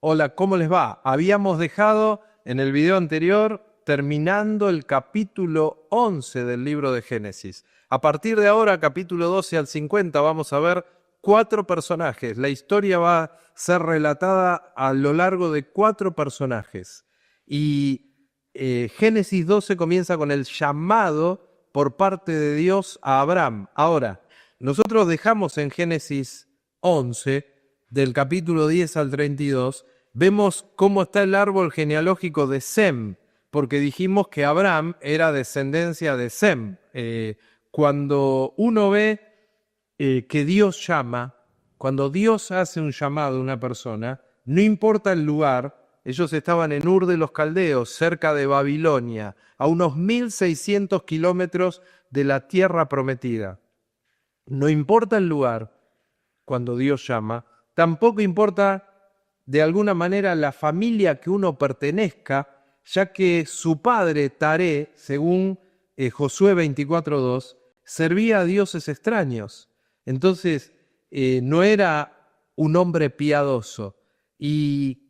Hola, ¿cómo les va? Habíamos dejado en el video anterior terminando el capítulo 11 del libro de Génesis. A partir de ahora, capítulo 12 al 50, vamos a ver 4 personajes. La historia va a ser relatada a lo largo de 4 personajes. Y Génesis 12 comienza con el llamado por parte de Dios a Abraham. Ahora, nosotros dejamos en Génesis 11, del capítulo 10 al 32, vemos cómo está el árbol genealógico de Sem, porque dijimos que Abraham era descendencia de Sem. Cuando uno ve que Dios llama, cuando Dios hace un llamado a una persona, no importa el lugar. Ellos estaban en Ur de los Caldeos, cerca de Babilonia, a unos 1600 kilómetros de la tierra prometida. No importa el lugar cuando Dios llama, tampoco importa de alguna manera la familia que uno pertenezca, ya que su padre, Taré, según Josué 24:2, servía a dioses extraños. Entonces, no era un hombre piadoso. Y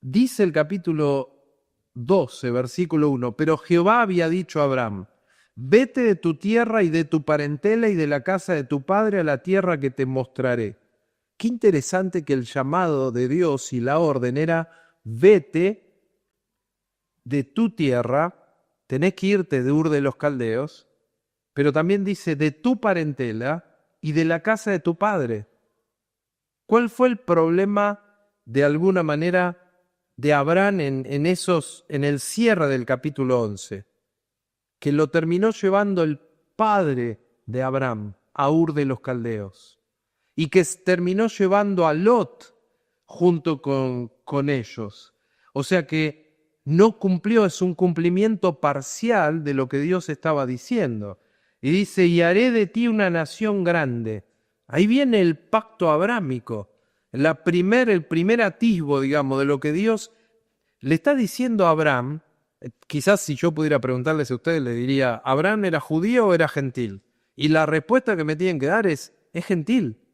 dice el capítulo 12, versículo 1, pero Jehová había dicho a Abraham: vete de tu tierra y de tu parentela y de la casa de tu padre a la tierra que te mostraré. Qué interesante que el llamado de Dios y la orden era: vete de tu tierra, tenés que irte de Ur de los Caldeos, pero también dice de tu parentela y de la casa de tu padre. ¿Cuál fue el problema, de alguna manera, de Abraham en el cierre del capítulo 11? Que lo terminó llevando el padre de Abraham a Ur de los Caldeos, y que terminó llevando a Lot junto con ellos. O sea que no cumplió, es un cumplimiento parcial de lo que Dios estaba diciendo. Y dice: y haré de ti una nación grande. Ahí viene el pacto abrámico, el primer atisbo, digamos, de lo que Dios le está diciendo a Abraham. Quizás si yo pudiera preguntarles a ustedes, le diría: ¿Abraham era judío o era gentil? Y la respuesta que me tienen que dar es gentil.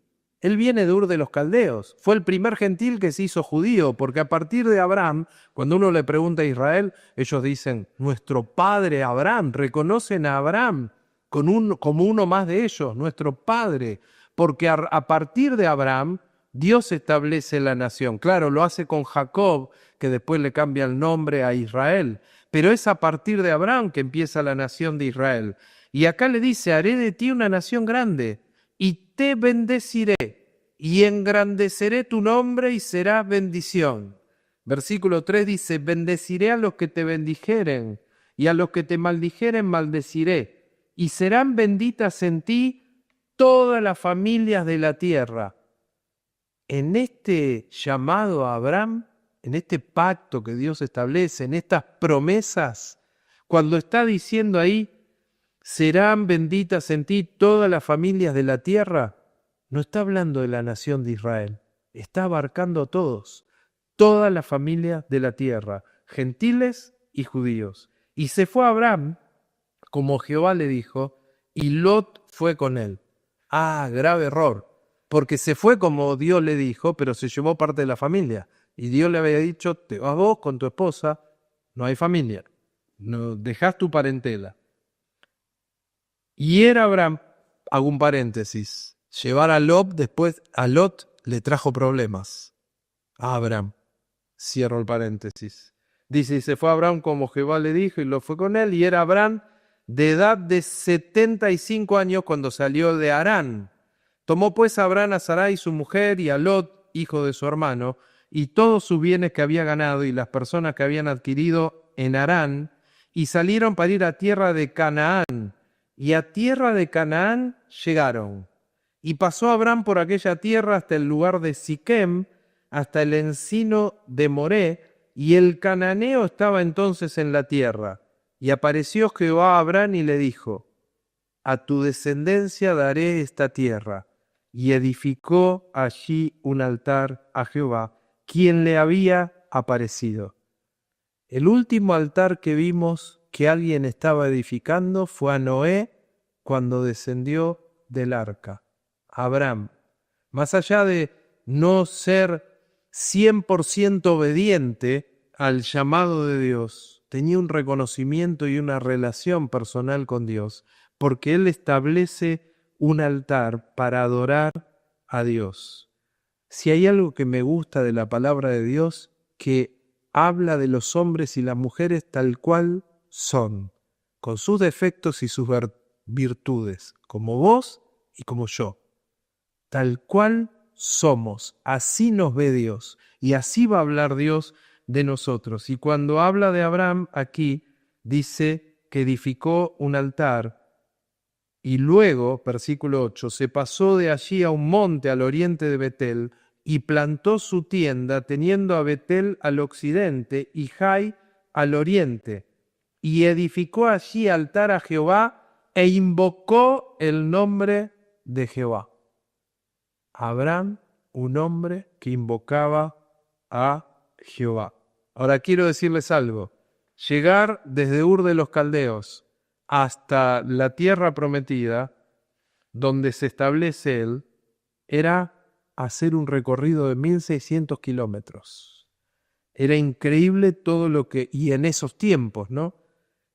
Él viene de Ur de los Caldeos. Fue el primer gentil que se hizo judío, porque a partir de Abraham, cuando uno le pregunta a Israel, ellos dicen: nuestro padre Abraham. Reconocen a Abraham como uno más de ellos, nuestro padre. Porque a partir de Abraham, Dios establece la nación. Claro, lo hace con Jacob, que después le cambia el nombre a Israel. Pero es a partir de Abraham que empieza la nación de Israel. Y acá le dice: haré de ti una nación grande y te bendeciré y engrandeceré tu nombre y serás bendición. Versículo 3 dice: bendeciré a los que te bendijeren y a los que te maldijeren maldeciré, y serán benditas en ti todas las familias de la tierra. En este llamado a Abraham, en este pacto que Dios establece, en estas promesas, cuando está diciendo ahí: serán benditas en ti todas las familias de la tierra, no está hablando de la nación de Israel, está abarcando a todos, todas las familias de la tierra, gentiles y judíos. Y se fue Abraham, como Jehová le dijo, y Lot fue con él. Grave error, porque se fue como Dios le dijo, pero se llevó parte de la familia. Y Dios le había dicho: te vas vos con tu esposa, no hay familia, no dejás tu parentela. Y era Abraham, hago un paréntesis, llevar a Lot, después a Lot le trajo problemas. A Abraham, cierro el paréntesis. Dice: y se fue Abraham como Jehová le dijo, y lo fue con él, y era Abraham de edad de 75 años cuando salió de Harán. Tomó pues Abraham a Sarai su mujer, y a Lot, hijo de su hermano, y todos sus bienes que había ganado, y las personas que habían adquirido en Harán, y salieron para ir a tierra de Canaán. Y a tierra de Canaán llegaron. Y pasó Abraham por aquella tierra hasta el lugar de Siquem, hasta el encino de Moré, y el cananeo estaba entonces en la tierra. Y apareció Jehová a Abraham y le dijo: a tu descendencia daré esta tierra. Y edificó allí un altar a Jehová, quien le había aparecido. El último altar que vimos que alguien estaba edificando fue a Noé cuando descendió del arca. Abraham, más allá de no ser 100% obediente al llamado de Dios. Tenía un reconocimiento y una relación personal con Dios, porque Él establece un altar para adorar a Dios. Si hay algo que me gusta de la palabra de Dios, que habla de los hombres y las mujeres tal cual son, con sus defectos y sus virtudes, como vos y como yo. Tal cual somos, así nos ve Dios y así va a hablar Dios de nosotros. Y cuando habla de Abraham aquí, dice que edificó un altar y luego, versículo 8, se pasó de allí a un monte al oriente de Betel y plantó su tienda, teniendo a Betel al occidente y Jai al oriente, y edificó allí altar a Jehová e invocó el nombre de Jehová. Abraham, un hombre que invocaba a Jehová. Ahora quiero decirles algo. Llegar desde Ur de los Caldeos hasta la tierra prometida, donde se establece él, era hacer un recorrido de 1600 kilómetros. Era increíble todo lo que... Y en esos tiempos, ¿no?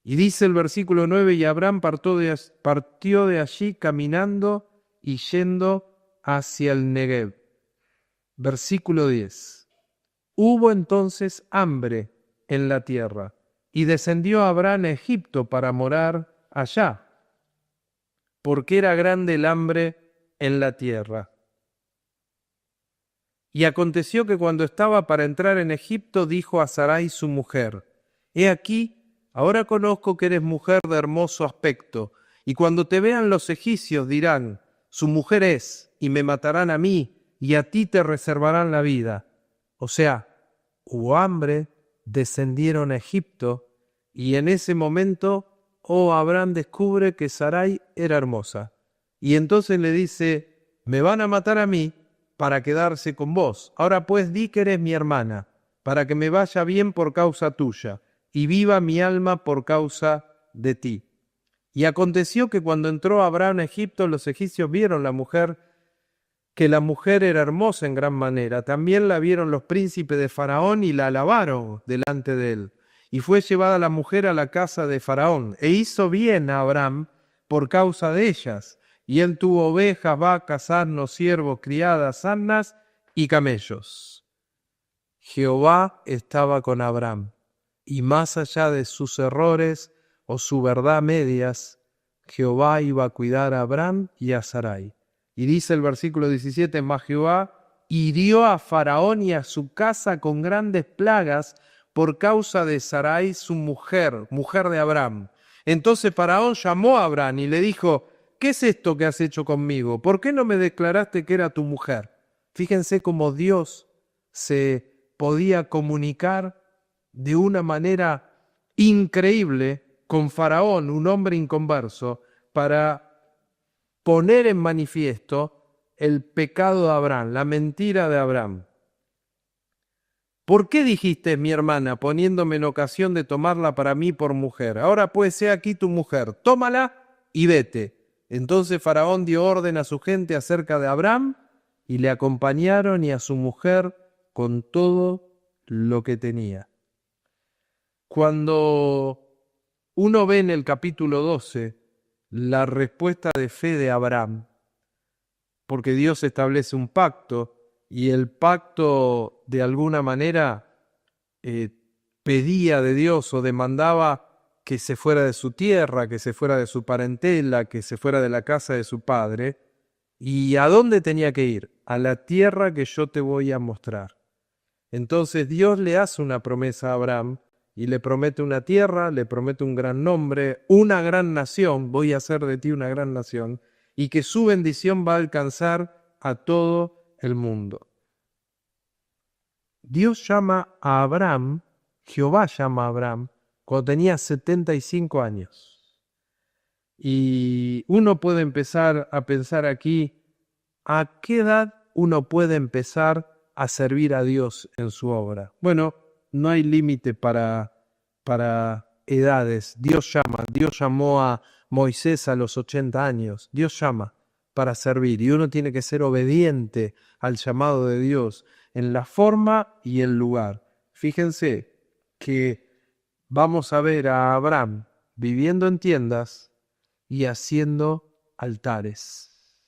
Y dice el versículo 9, y Abraham partió de allí caminando y yendo hacia el Negev. Versículo 10. Hubo entonces hambre en la tierra, y descendió Abraham a Egipto para morar allá, porque era grande el hambre en la tierra. Y aconteció que cuando estaba para entrar en Egipto, dijo a Sarai su mujer: He aquí, ahora conozco que eres mujer de hermoso aspecto, y cuando te vean los egipcios dirán: su mujer es, y me matarán a mí, y a ti te reservarán la vida. O sea, hubo hambre, descendieron a Egipto, y en ese momento, Abraham descubre que Sarai era hermosa. Y entonces le dice: me van a matar a mí para quedarse con vos. Ahora pues di que eres mi hermana, para que me vaya bien por causa tuya, y viva mi alma por causa de ti. Y aconteció que cuando entró Abraham a Egipto, los egipcios vieron que la mujer era hermosa en gran manera. También la vieron los príncipes de Faraón y la alabaron delante de él. Y fue llevada la mujer a la casa de Faraón, e hizo bien a Abraham por causa de ellas. Y él tuvo ovejas, vacas, asnos, siervos, criadas, asnas y camellos. Jehová estaba con Abraham, y más allá de sus errores o su verdad medias, Jehová iba a cuidar a Abraham y a Sarai. Y dice el versículo 17, mas Jehová hirió a Faraón y a su casa con grandes plagas por causa de Sarai, su mujer de Abraham. Entonces Faraón llamó a Abraham y le dijo: ¿qué es esto que has hecho conmigo? ¿Por qué no me declaraste que era tu mujer? Fíjense cómo Dios se podía comunicar de una manera increíble con Faraón, un hombre inconverso, para poner en manifiesto el pecado de Abraham, la mentira de Abraham. ¿Por qué dijiste, mi hermana, poniéndome en ocasión de tomarla para mí por mujer? Ahora pues, sé aquí tu mujer, tómala y vete. Entonces Faraón dio orden a su gente acerca de Abraham, y le acompañaron y a su mujer con todo lo que tenía. Cuando uno ve en el capítulo 12 la respuesta de fe de Abraham, porque Dios establece un pacto, y el pacto de alguna manera pedía de Dios o demandaba que se fuera de su tierra, que se fuera de su parentela, que se fuera de la casa de su padre. ¿Y a dónde tenía que ir? A la tierra que yo te voy a mostrar. Entonces Dios le hace una promesa a Abraham y le promete una tierra, le promete un gran nombre, una gran nación, voy a hacer de ti una gran nación, y que su bendición va a alcanzar a todo el mundo. Dios llama a Abraham, Jehová llama a Abraham, cuando tenía 75 años. Y uno puede empezar a pensar aquí, ¿a qué edad uno puede empezar a servir a Dios en su obra? Bueno, no hay límite para edades. Dios llama. Dios llamó a Moisés a los 80 años. Dios llama para servir y uno tiene que ser obediente al llamado de Dios. en la forma y el lugar. Fíjense que vamos a ver a Abraham viviendo en tiendas y haciendo altares.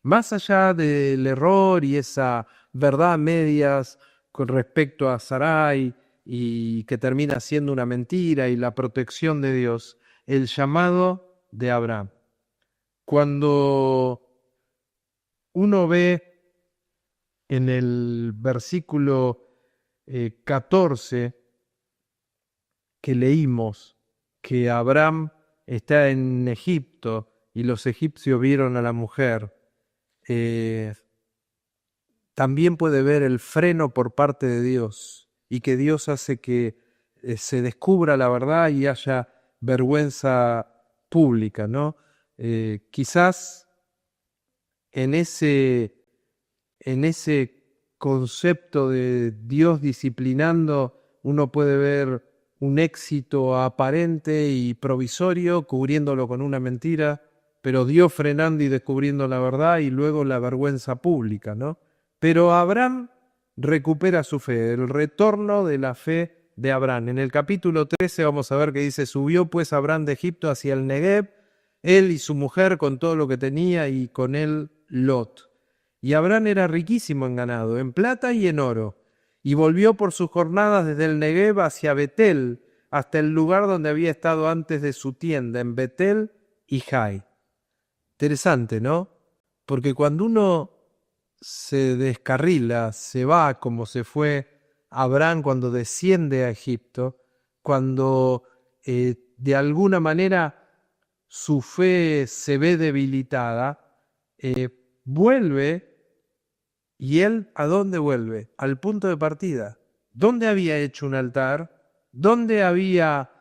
Más allá del error y esa verdad a medias con respecto a Sarai y que termina siendo una mentira y la protección de Dios, el llamado de Abraham. Cuando uno ve en el versículo 14 que leímos que Abraham está en Egipto y los egipcios vieron a la mujer, también puede ver el freno por parte de Dios y que Dios hace que se descubra la verdad y haya vergüenza pública, ¿no? Quizás en ese concepto de Dios disciplinando, uno puede ver un éxito aparente y provisorio, cubriéndolo con una mentira, pero Dios frenando y descubriendo la verdad y luego la vergüenza pública, ¿no? Pero Abraham recupera su fe, el retorno de la fe de Abraham. En el capítulo 13 vamos a ver que dice, subió pues Abraham de Egipto hacia el Negev, él y su mujer con todo lo que tenía y con él Lot. Y Abraham era riquísimo en ganado, en plata y en oro, y volvió por sus jornadas desde el Negev hacia Betel, hasta el lugar donde había estado antes de su tienda, en Betel y Jai. Interesante, ¿no? Porque cuando uno se descarrila, se va como se fue Abraham cuando desciende a Egipto, cuando de alguna manera su fe se ve debilitada, vuelve. ¿Y él a dónde vuelve? Al punto de partida. ¿Dónde había hecho un altar? ¿Dónde había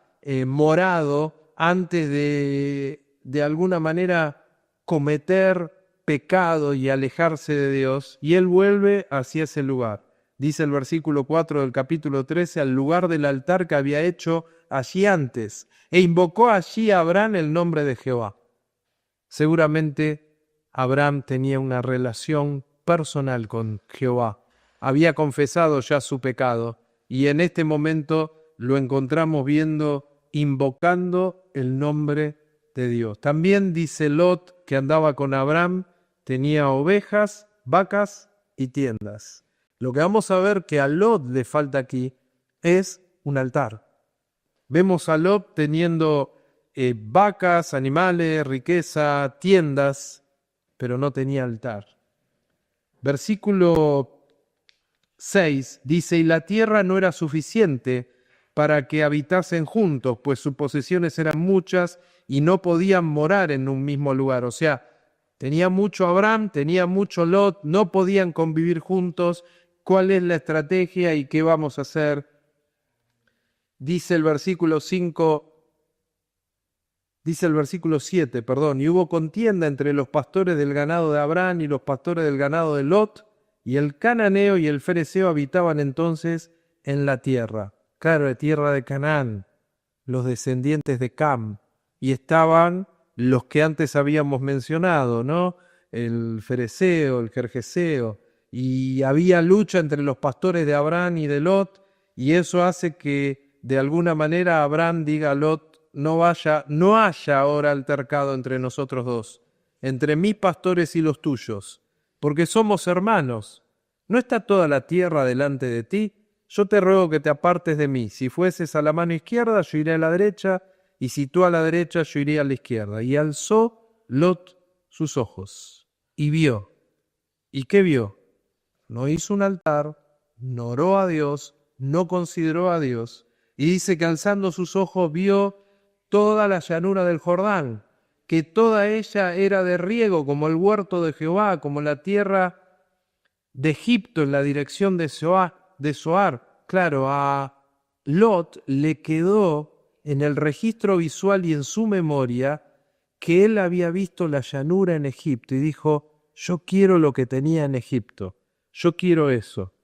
morado antes de alguna manera cometer pecado y alejarse de Dios? Y él vuelve hacia ese lugar. Dice el versículo 4 del capítulo 13, al lugar del altar que había hecho allí antes, e invocó allí a Abraham el nombre de Jehová. Seguramente Abraham tenía una relación personal con Jehová. Había confesado ya su pecado y en este momento lo encontramos invocando el nombre de Dios. También dice Lot que andaba con Abraham, tenía ovejas, vacas y tiendas. Lo que vamos a ver que a Lot le falta aquí es un altar. Vemos a Lot teniendo vacas, animales, riqueza, tiendas, pero no tenía altar. Versículo 6 dice, y la tierra no era suficiente para que habitasen juntos, pues sus posesiones eran muchas y no podían morar en un mismo lugar. O sea, tenía mucho Abraham, tenía mucho Lot, no podían convivir juntos. ¿Cuál es la estrategia y qué vamos a hacer? Dice el versículo 7, y hubo contienda entre los pastores del ganado de Abraham y los pastores del ganado de Lot, y el cananeo y el fereceo habitaban entonces en la tierra. Claro, la tierra de Canaán, los descendientes de Cam, y estaban los que antes habíamos mencionado, ¿no? El fereceo, el gergeseo, y había lucha entre los pastores de Abraham y de Lot, y eso hace que de alguna manera Abraham diga a Lot, no haya ahora altercado entre nosotros dos, entre mis pastores y los tuyos, porque somos hermanos. ¿No está toda la tierra delante de ti? Yo te ruego que te apartes de mí. Si fueses a la mano izquierda, yo iré a la derecha, y si tú a la derecha, yo iré a la izquierda. Y alzó Lot sus ojos, y vio. ¿Y qué vio? No hizo un altar, no oró a Dios, no consideró a Dios. Y dice que alzando sus ojos vio toda la llanura del Jordán, que toda ella era de riego, como el huerto de Jehová, como la tierra de Egipto en la dirección de Zoar. Claro, a Lot le quedó en el registro visual y en su memoria que él había visto la llanura en Egipto y dijo, yo quiero lo que tenía en Egipto, yo quiero eso.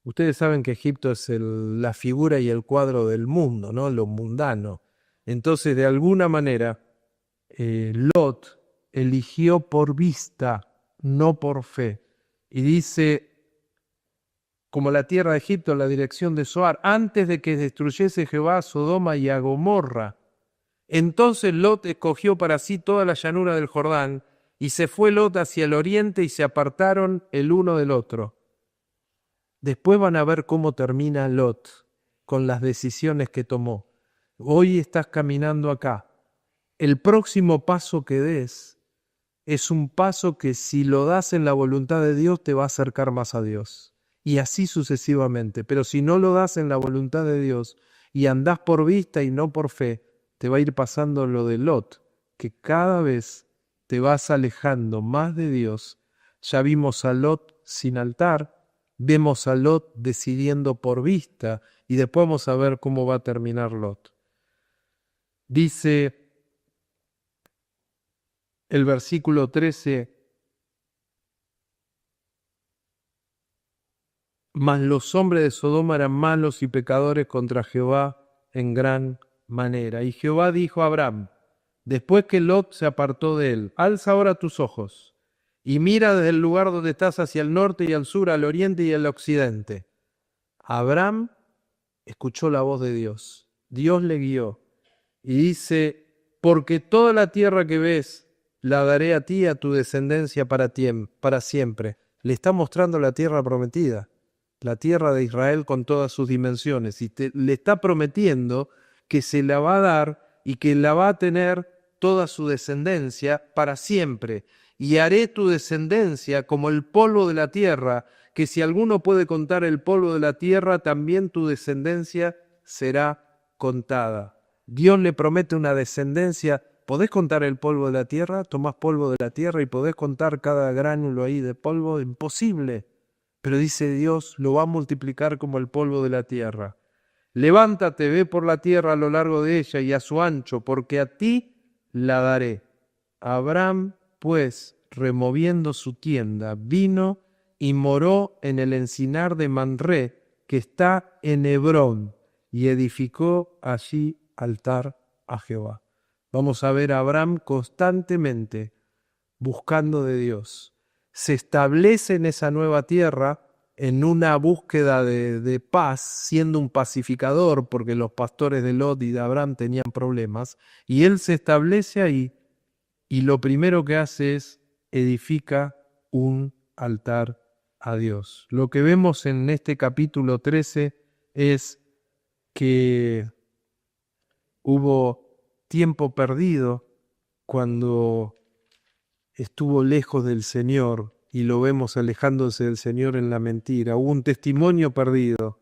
Ustedes saben que Egipto es la figura y el cuadro del mundo, ¿no? Lo mundano. Entonces, de alguna manera, Lot eligió por vista, no por fe. Y dice como la tierra de Egipto en la dirección de Zoar, antes de que destruyese Jehová a Sodoma y a Gomorra. Entonces Lot escogió para sí toda la llanura del Jordán, y se fue Lot hacia el oriente y se apartaron el uno del otro. Después van a ver cómo termina Lot con las decisiones que tomó. Hoy estás caminando acá. El próximo paso que des es un paso que si lo das en la voluntad de Dios te va a acercar más a Dios. Y así sucesivamente. Pero si no lo das en la voluntad de Dios y andás por vista y no por fe, te va a ir pasando lo de Lot, que cada vez te vas alejando más de Dios. Ya vimos a Lot sin altar, vemos a Lot decidiendo por vista y después vamos a ver cómo va a terminar Lot. Dice el versículo 13, mas los hombres de Sodoma eran malos y pecadores contra Jehová en gran manera. Y Jehová dijo a Abraham, después que Lot se apartó de él, alza ahora tus ojos y mira desde el lugar donde estás hacia el norte y al sur, al oriente y al occidente. Abraham escuchó la voz de Dios. Dios le guió y dice, porque toda la tierra que ves la daré a ti y a tu descendencia para siempre. Le está mostrando la tierra prometida, la tierra de Israel con todas sus dimensiones, y le está prometiendo que se la va a dar y que la va a tener toda su descendencia para siempre. Y haré tu descendencia como el polvo de la tierra, que si alguno puede contar el polvo de la tierra, también tu descendencia será contada. Dios le promete una descendencia. ¿Podés contar el polvo de la tierra? Tomás polvo de la tierra y podés contar cada gránulo ahí de polvo. Imposible. Pero dice Dios, lo va a multiplicar como el polvo de la tierra. Levántate, ve por la tierra a lo largo de ella y a su ancho, porque a ti la daré. Abraham, pues, removiendo su tienda, vino y moró en el encinar de Manré, que está en Hebrón, y edificó allí altar a Jehová. Vamos a ver a Abraham constantemente buscando de Dios. Se establece en esa nueva tierra en una búsqueda de paz, siendo un pacificador, porque los pastores de Lot y de Abraham tenían problemas, y él se establece ahí, y lo primero que hace es edifica un altar a Dios. Lo que vemos en este capítulo 13 es que hubo tiempo perdido cuando estuvo lejos del Señor y lo vemos alejándose del Señor en la mentira. Hubo un testimonio perdido.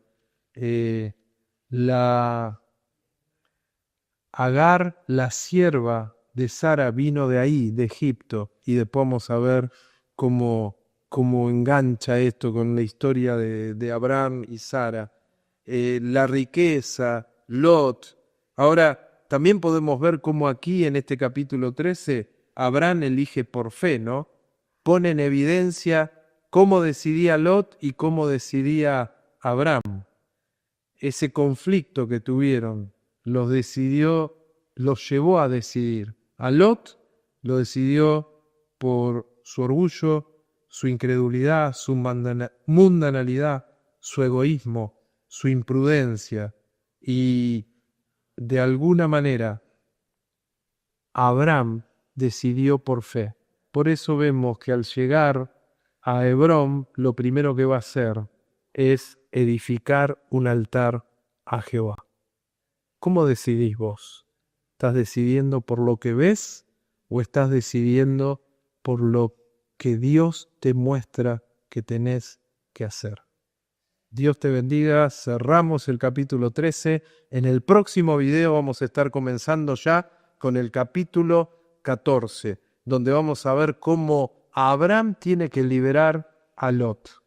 Agar, la sierva de Sara, vino de ahí, de Egipto, y después vamos a ver cómo engancha esto con la historia de Abraham y Sara. La riqueza, Lot. Ahora, también podemos ver cómo aquí en este capítulo 13, Abraham elige por fe, ¿no? Pone en evidencia cómo decidía Lot y cómo decidía Abraham. Ese conflicto que tuvieron los llevó a decidir. A Lot lo decidió por su orgullo, su incredulidad, su mundanalidad, su egoísmo, su imprudencia. Y de alguna manera, Abraham decidió por fe. Por eso vemos que al llegar a Hebrón, lo primero que va a hacer es edificar un altar a Jehová. ¿Cómo decidís vos? ¿Estás decidiendo por lo que ves o estás decidiendo por lo que Dios te muestra que tenés que hacer? Dios te bendiga. Cerramos el capítulo 13. En el próximo video vamos a estar comenzando ya con el capítulo 14, donde vamos a ver cómo Abraham tiene que liberar a Lot.